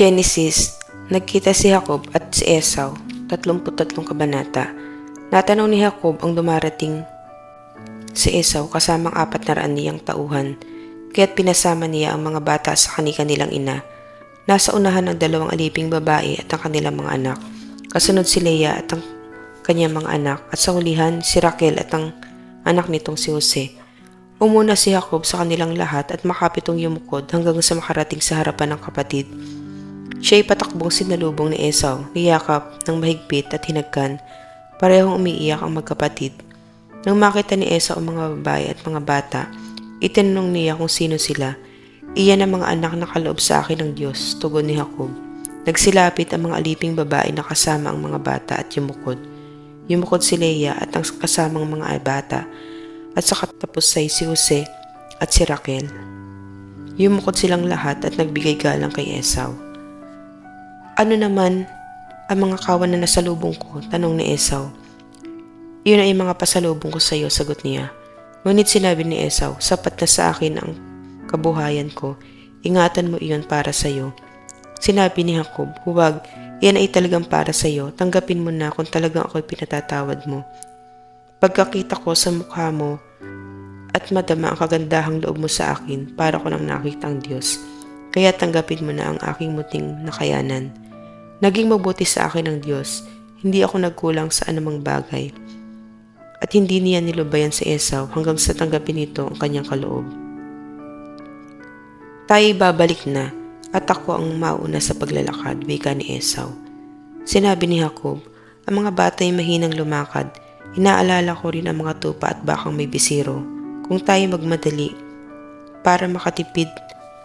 Genesis, nagkita si Jacob at si Esau, 33 kabanata. Natanong ni Jacob ang dumarating si Esau kasamang 400 niyang tauhan, kaya't pinasama niya ang mga bata sa kanilang ina. Nasa unahan ang 2 aliping babae at ang kanilang mga anak. Kasunod si Leah at ang kanyang mga anak, at sa hulihan si Raquel at ang anak nitong si Jose. Umuna si Jacob sa kanilang lahat at makapitong yumukod hanggang sa makarating sa harapan ng kapatid. Siya'y patakbong sinalubong ni Esau, niyakap ng mahigpit at hinagkan. Parehong umiiyak ang magkapatid. Nang makita ni Esau ang mga babae at mga bata, itinanong niya kung sino sila. Iyan ang mga anak na kaloob sa akin ng Diyos, tugon ni Jacob. Nagsilapit ang mga aliping babae na kasama ang mga bata at yumukod. Yumukod si Leah at ang kasamang mga bata, at sa katapusay si Jose at si Raquel. Yumukod silang lahat at nagbigay galang kay Esau. Ano naman ang mga kawan na nasalubong ko? Tanong ni Esau. Iyon ay mga pasalubong ko sa iyo, sagot niya. Ngunit sinabi ni Esau, sapat na sa akin ang kabuhayan ko. Ingatan mo iyon para sa iyo. Sinabi ni Jacob, huwag, iyan ay talagang para sa iyo. Tanggapin mo na kung talagang ako'y pinatatawad mo. Pagkakita ko sa mukha mo at madama ang kagandahang loob mo sa akin, para ko nang nakita ang Diyos. Kaya tanggapin mo na ang aking muting nakayanan. Naging mabuti sa akin ang Diyos, hindi ako nagkulang sa anumang bagay. At hindi niya nilubayan si Esau hanggang sa tanggapin nito ang kanyang kaloob. Tayo'y babalik na at ako ang mauna sa paglalakad, wika ni Esau. Sinabi ni Jacob, ang mga bata ay mahinang lumakad. Inaalala ko rin ang mga tupa at bakang may bisiro. Kung tayo magmadali para makatipid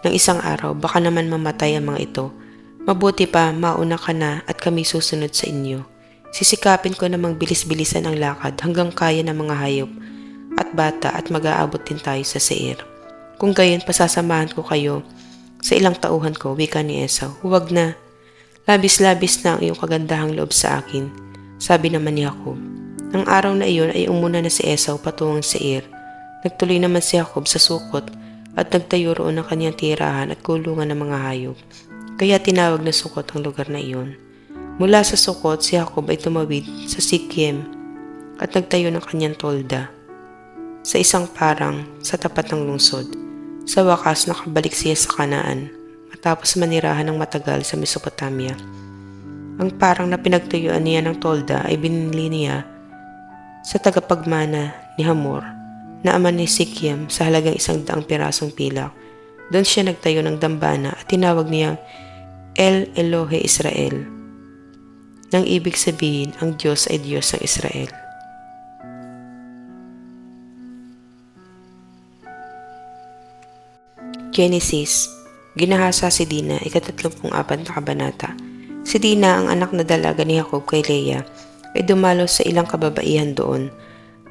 ng isang araw, baka naman mamatay ang mga ito. Mabuti pa, mauna ka na at kami susunod sa inyo. Sisikapin ko namang bilis-bilisan ang lakad hanggang kaya ng mga hayop at bata at mag-aabot din tayo sa Seir. Kung gayon, pasasamahan ko kayo sa ilang tauhan ko, wika ni Esau. Huwag na. Labis-labis na ang iyong kagandahang loob sa akin, sabi naman ni Jacob. Ang araw na iyon ay umuna na si Esau patungong Seir. Nagtuloy naman si Jacob sa Sukot at nagtayo roon ng kanyang tirahan at kulungan ng mga hayop. Kaya tinawag na Sukot ang lugar na iyon. Mula sa Sukot, si Jacob ay tumawid sa Sikiem at nagtayo ng kanyang tolda sa isang parang sa tapat ng lungsod. Sa wakas, nakabalik siya sa Kanaan matapos manirahan ng matagal sa Mesopotamia. Ang parang na pinagtayuan niya ng tolda ay binili niya sa tagapagmana ni Hamor na ama ni Sikiem sa halagang 100 pirasong pilak. Doon siya nagtayo ng dambana at tinawag niyang El Elohe Israel, nang ibig sabihin ang Diyos ay Diyos ng Israel. Genesis, ginahasa si Dina, 34 na kabanata. Si Dina, ang anak na dalaga ni Jacob kay Leah, ay dumalo sa ilang kababaihan doon.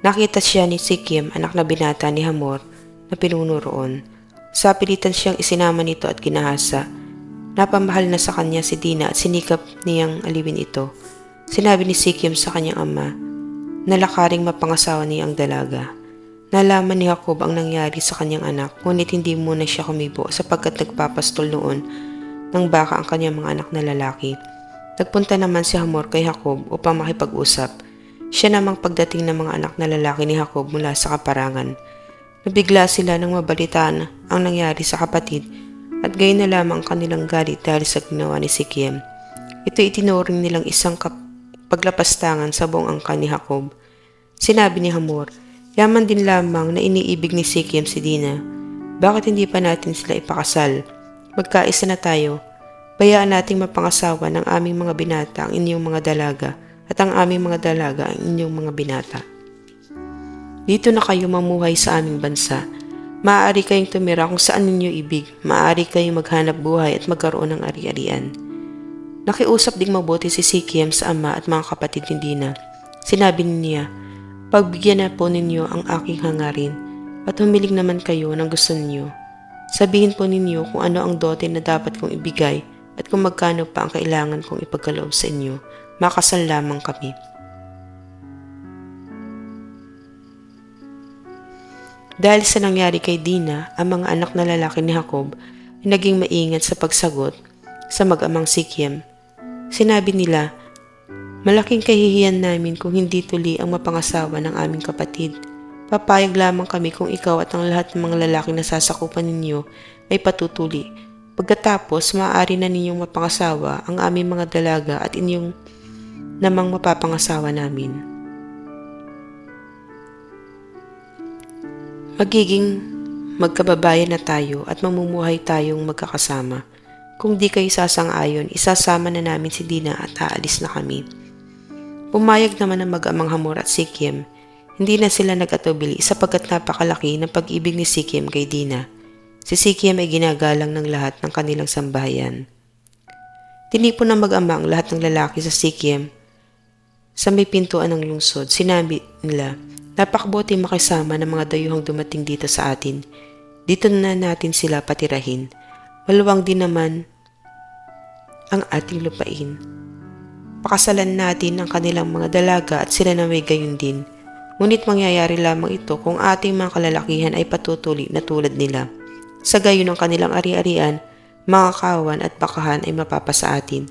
Nakita siya ni Sikem, anak na binata ni Hamor, na pinuno roon. Sa pilitan siyang isinama nito at ginahasa. Napamahal na sa kanya si Dina at sinikap niyang aliwin ito. Sinabi ni Sikem sa kanyang ama, nalakaring mapangasawa niya ang dalaga. Nalaman ni Jacob ang nangyari sa kanyang anak, ngunit hindi muna siya kumibo sapagkat nagpapastol noon ng baka ang kanyang mga anak na lalaki. Nagpunta naman si Hamor kay Jacob upang makipag-usap. Siya namang pagdating ng mga anak na lalaki ni Jacob mula sa kaparangan. Nabigla sila nang mabalitaan ang nangyari sa kapatid at gayon na lamang ang kanilang galit dahil sa ginawa ni Sikem. Ito itinuring nilang isang paglapastangan sa buong angkan ni Jacob. Sinabi ni Hamor, yaman din lamang na iniibig ni Sikem si Dina. Bakit hindi pa natin sila ipakasal? Magkaisa na tayo. Bayaan nating mapangasawa ng aming mga binata ang inyong mga dalaga at ang aming mga dalaga ang inyong mga binata. Dito na kayo mamuhay sa aming bansa. Maaari kayong tumira kung saan ninyo ibig. Maaari kayong maghanap buhay at magkaroon ng ari-arian. Nakiusap ding mabuti si Sikem sa ama at mga kapatid ni Dina. Sinabi niya, pagbigyan na po ninyo ang aking hangarin at humiling naman kayo ng gusto ninyo. Sabihin po ninyo kung ano ang dote na dapat kong ibigay at kung magkano pa ang kailangan kong ipagkaloob sa inyo. Makasal lamang kami. Dahil sa nangyari kay Dina, ang mga anak na lalaki ni Jacob ay naging maingat sa pagsagot sa mag-amang Sikhem. Sinabi nila, "Malaking kahihiyan namin kung hindi tuli ang mapangasawa ng aming kapatid. Papayag lamang kami kung ikaw at ang lahat ng mga lalaki na sasakupan ninyo ay patutuli. Pagkatapos, maaari na ninyong mapangasawa ang aming mga dalaga at inyong namang mapapangasawa namin. Magiging magkababayan na tayo at mamumuhay tayong magkakasama. Kung di kayo sasang-ayon, isasama na namin si Dina at aalis na kami." Pumayag naman ang mag-amang Hamor at Sikhem. Hindi na sila nag-atubili sapagkat napakalaki ng pag-ibig ni Sikhem kay Dina. Si Sikhem ay ginagalang ng lahat ng kanilang sambahayan. Tinipon ng mag-ama ang lahat ng lalaki sa Sikhem. Sa may pintuan ng lungsod, sinabi nila, "Napakabuti makisama ng mga dayuhang dumating dito sa atin. Dito na natin sila patirahin. Maluwang din naman ang ating lupain. Pakasalan natin ang kanilang mga dalaga at sila na may gayon din. Ngunit mangyayari lamang ito kung ating mga kalalakihan ay patutuli na tulad nila. Sa gayon ng kanilang ari-arian, mga kawan at bakahan ay mapapasa atin.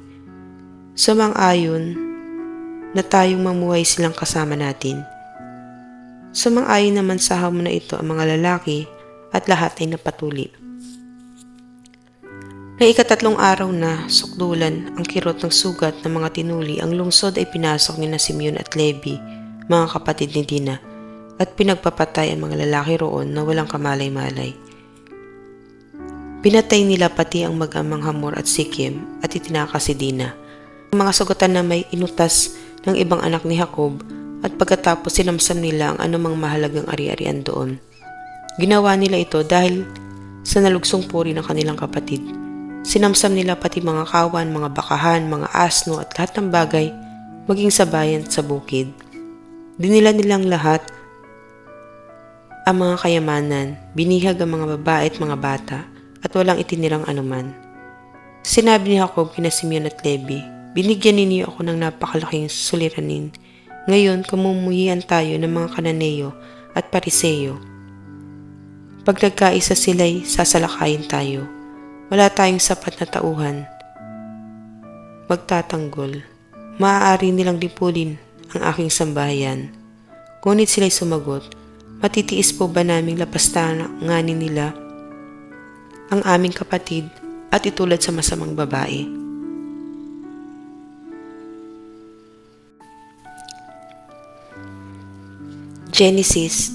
Sumang-ayon na tayong mamuhay silang kasama natin." Sumang-ayon naman sa hamon na ito ang mga lalaki at lahat ay napatuli. Na ika-3 araw na sukdulan ang kirot ng sugat ng mga tinuli, ang lungsod ay pinasok ni Simeon at Levi, mga kapatid ni Dina, at pinagpapatay ang mga lalaki roon na walang kamalay-malay. Pinatay nila pati ang mag-amang Hamor at Sikhem at itinakas si Dina. Ang mga sugatan na may inutas ng ibang anak ni Jacob at pagkatapos sinamsam nila ang anumang mahalagang ari-arian doon. Ginawa nila ito dahil sa nalugsong puri ng kanilang kapatid. Sinamsam nila pati mga kawan, mga bakahan, mga asno at lahat ng bagay maging sa bayan at sa bukid. Dinila nilang lahat ang mga kayamanan, binihag ang mga babae at mga bata, at walang itinirang anuman. Sinabi ni Jacob kina Simeon at Levi, "Binigyan ninyo ako ng napakalaking suliranin. Ngayon, kamumuhian tayo ng mga Kananeo at Pariseo. Pag nagkaisa sila'y sasalakayin tayo. Wala tayong sapat na tauhan magtatanggol. Maaari nilang lipulin ang aking sambahayan." Ngunit sila'y sumagot, "Matitiis po ba naming lapastanganin nila ang aming kapatid at itulad sa masamang babae?" Genesis,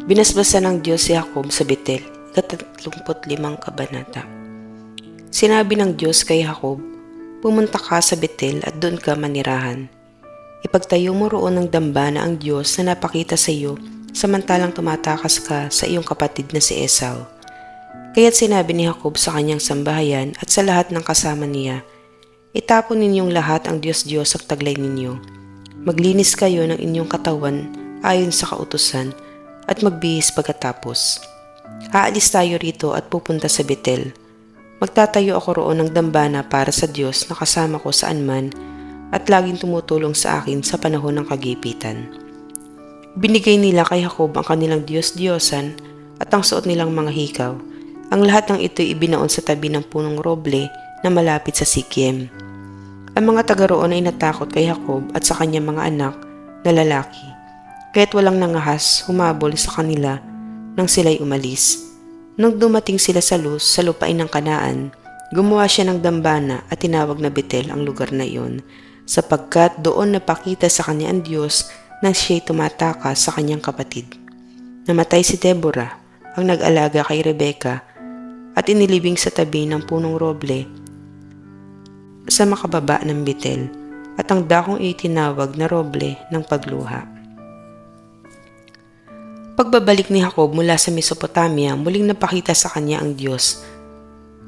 binasbasan ng Diyos si Jacob sa Betel, 35 kabanata. Sinabi ng Diyos kay Jacob, "Pumunta ka sa Betel at doon ka manirahan. Ipagtayo mo roon ng dambana ang Diyos na napakita sa iyo samantalang tumatakas ka sa iyong kapatid na si Esau." Kaya't sinabi ni Jacob sa kanyang sambahayan at sa lahat ng kasama niya, "Itapon ninyong lahat ang Diyos-Diyos sa taglay ninyo. Maglinis kayo ng inyong katawan ayon sa kautusan at magbihis pagkatapos. Aalis tayo rito at pupunta sa Betel. Magtatayo ako roon ng dambana para sa Diyos na kasama ko saan man at laging tumutulong sa akin sa panahon ng kagipitan." Binigay nila kay Jacob ang kanilang Diyos-Diyosan at ang suot nilang mga hikaw. Ang lahat ng ito'y ibinaon sa tabi ng punong roble na malapit sa Sikhem. Ang mga taga roon ay natakot kay Jacob at sa kanyang mga anak na lalaki. Kaya't walang nangahas humabol sa kanila nang sila'y umalis. Nung dumating sila sa Luz sa lupain ng Kanaan, gumawa siya ng dambana at tinawag na Betel ang lugar na iyon, sapagkat doon napakita sa kanya ang Diyos nang siya'y tumatakas sa kanyang kapatid. Namatay si Deborah, ang nag-alaga kay Rebecca, at inilibing sa tabi ng punong roble sa makababa ng Betel, at ang dakong itinawag na roble ng pagluha. Pagbabalik ni Jacob mula sa Mesopotamia, muling napakita sa kanya ang Diyos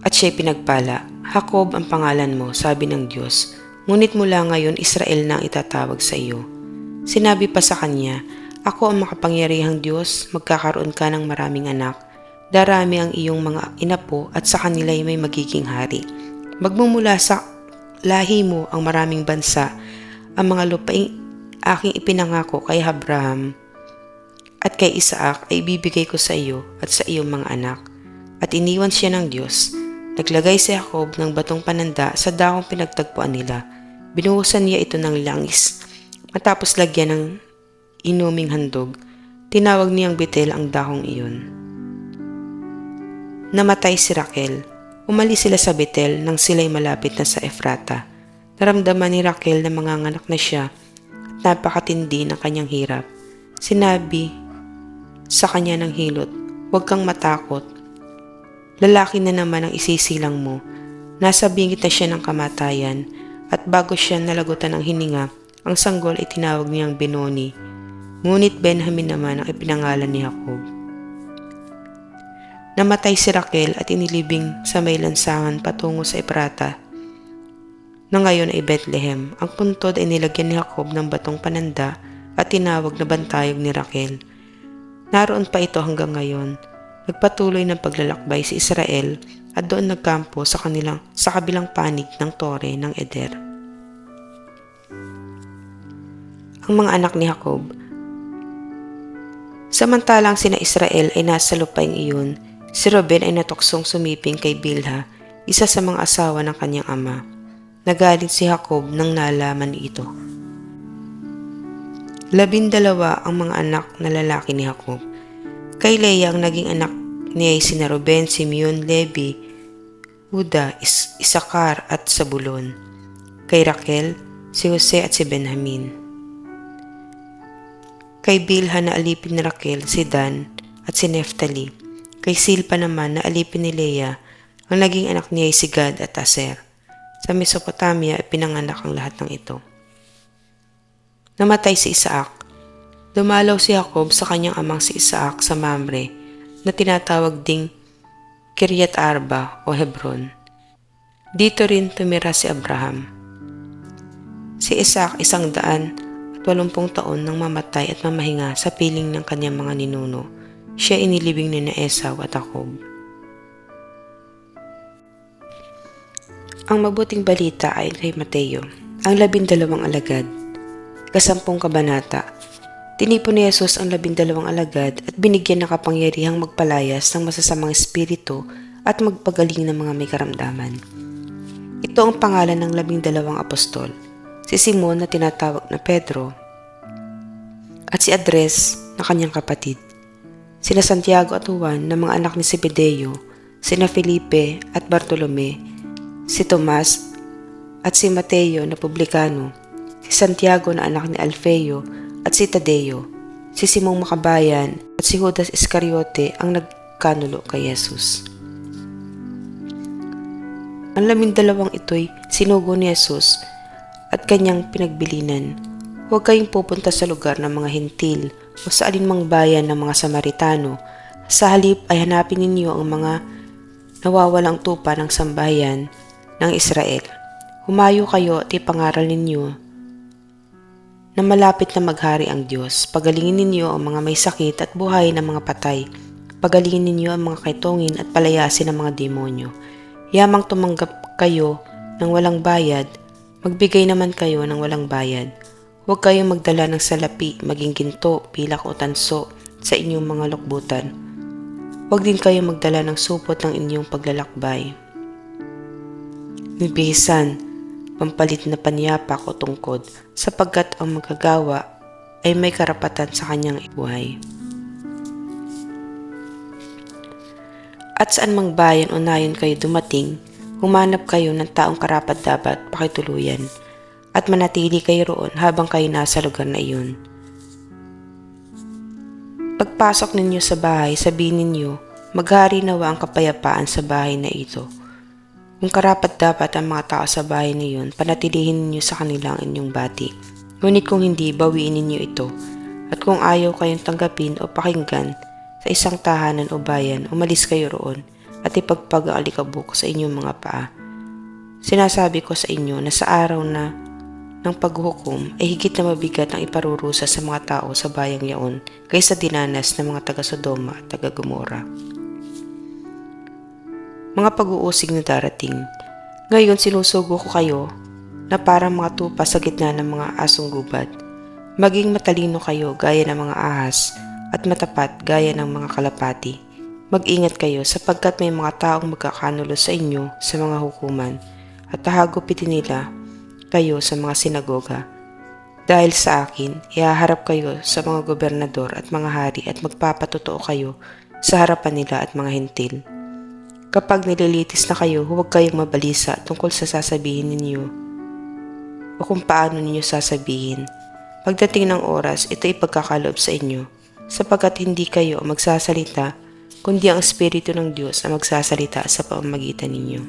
at siya'y pinagpala. "Jacob ang pangalan mo," sabi ng Diyos, "ngunit mula ngayon Israel na ang itatawag sa iyo." Sinabi pa sa kanya, "Ako ang makapangyarihang Diyos, magkakaroon ka ng maraming anak. Darami ang iyong mga inapo at sa kanila'y may magiging hari. Magmumula sa lahi mo ang maraming bansa, ang mga lupaing aking ipinangako kay Abraham at kay Isaac ay ibibigay ko sa iyo at sa iyong mga anak." At iniwan siya ng Diyos Naglagay si Jacob ng batong pananda sa dakong pinagtagpuan nila. Binuhusan niya ito ng langis. Matapos lagyan ng inuming handog, tinawag niyang Betel ang dakong iyon. Namatay si Raquel. Umalis sila sa Betel nang sila'y malapit na sa Efrata. Naramdaman ni Raquel na manganganak na siya at napakatindi ng kanyang hirap. Sinabi sa kanya ng hilot, "Huwag kang matakot. Lalaki na naman ang isisilang mo." Nasa bingit na siya ng kamatayan at bago siya nalagutan ng hininga, ang sanggol ay tinawag niyang Benoni. Ngunit Benjamin naman ang ipinangalan ni Jacob. Namatay si Raquel at inilibing sa may lansangan patungo sa Efrata, na ngayon ay Bethlehem. Ang puntod ay nilagyan ni Jacob ng batong pananda at tinawag na bantayog ni Raquel. Naroon pa ito hanggang ngayon. Nagpatuloy ng paglalakbay si Israel at doon nagkampo sa kabilang panig ng tore ng Eder. Ang mga anak ni Jacob. Samantalang sina Israel ay nasa lupaing iyon, si Ruben ay natuksong sumiping kay Bilha, isa sa mga asawa ng kanyang ama. Nagalit si Jacob nang nalaman ito. 12 ang mga anak na lalaki ni Jacob. Kay Leah ang naging anak niya ay sina Ruben, Simeon, Levi, Huda, Isakar at Zabulon. Kay Raquel, si Jose at si Benjamin. Kay Bilha na alipin ni Raquel, si Dan at si Neftali. Kay Silpa naman na alipin ni Leah, ang naging anak niya ay si Gad at Aser. Sa Mesopotamia ay pinanganak ang lahat ng ito. Namatay si Isaac. Dumalaw si Jacob sa kanyang amang si Isaac sa Mamre, na tinatawag ding Kiryat Arba o Hebron. Dito rin tumira si Abraham. Si Isaac 180 taon nang mamatay at mamahinga sa piling ng kanyang mga ninuno. Siya inilibing ni Esau at Jacob. Ang mabuting balita ay kay Mateo, ang 12 alagad. 10 kabanata. Tinipon ni Jesus ang 12 alagad at binigyan ng kapangyarihang magpalayas ng masasamang espiritu at magpagaling ng mga may karamdaman. Ito ang pangalan ng 12 apostol, si Simon na tinatawag na Pedro at si Andres na kanyang kapatid, sina Santiago at Juan na mga anak ni Zebedeo, sina Felipe at Bartolome, si Tomas at si Mateo na publikano, si Santiago na anak ni Alfeo at si Tadeo, si Simong Makabayan at si Judas Iscariote ang nagkanulo kay Jesus. Ang 12 ito'y sinugo ni Jesus at kanyang pinagbilinan. Huwag kayong pupunta sa lugar ng mga Hentil o sa alinmang bayan ng mga Samaritano. Sa halip ay hanapin ninyo ang mga nawawalang tupa ng sambahayan ng Israel. Humayo kayo at ipangaral ninyo na malapit na maghari ang Diyos. Pagalingin ninyo ang mga may sakit at buhay ng mga patay. Pagalingin ninyo ang mga kaitongin at palayasin ang mga demonyo. Yamang tumanggap kayo ng walang bayad, magbigay naman kayo ng walang bayad. Huwag kayong magdala ng salapi, maging ginto, pilak o tanso sa inyong mga lukbutan. Huwag din kayong magdala ng supot ng inyong paglalakbay. Nibihisan, pampalit na panyapak o tungkod, sapagkat ang magagawa ay may karapatan sa kanyang buhay. At saan mang bayan o nayon kayo dumating, humanap kayo ng taong karapat-dapat pakituluyan, at manatili kayo roon habang kayo nasa lugar na iyon. Pagpasok ninyo sa bahay, sabihin ninyo, maghari nawa ang kapayapaan sa bahay na ito. Kung karapat-dapat ang mga tao sa bahay na iyon, panatilihin ninyo sa kanila ang inyong bati. Ngunit kung hindi, bawiin ninyo ito. At kung ayaw kayong tanggapin o pakinggan sa isang tahanan o bayan, umalis kayo roon at ipagpag ang alikabok sa inyong mga paa. Sinasabi ko sa inyo na sa araw na ng paghuhukom ay higit na mabigat ang iparurusa sa mga tao sa bayang yaon kaysa dinanas ng mga taga-Sodoma at taga-Gomora. Mga pag-uusig na darating. Ngayon sinusugo ko kayo na parang mga tupa sa gitna ng mga asong gubat. Maging matalino kayo gaya ng mga ahas at matapat gaya ng mga kalapati. Mag-ingat kayo sapagkat may mga taong magkakanulo sa inyo sa mga hukuman at hahagupitin nila kayo sa mga sinagoga. Dahil sa akin, ihaharap kayo sa mga gobernador at mga hari at magpapatotoo kayo sa harapan nila at mga hentil. Kapag nililitis na kayo, huwag kayong mabalisa tungkol sa sasabihin ninyo o kung paano ninyo sasabihin. Pagdating ng oras, ito ipagkakaloob sa inyo, sapagkat hindi kayo magsasalita, kundi ang Espiritu ng Diyos ang magsasalita sa pamamagitan ninyo.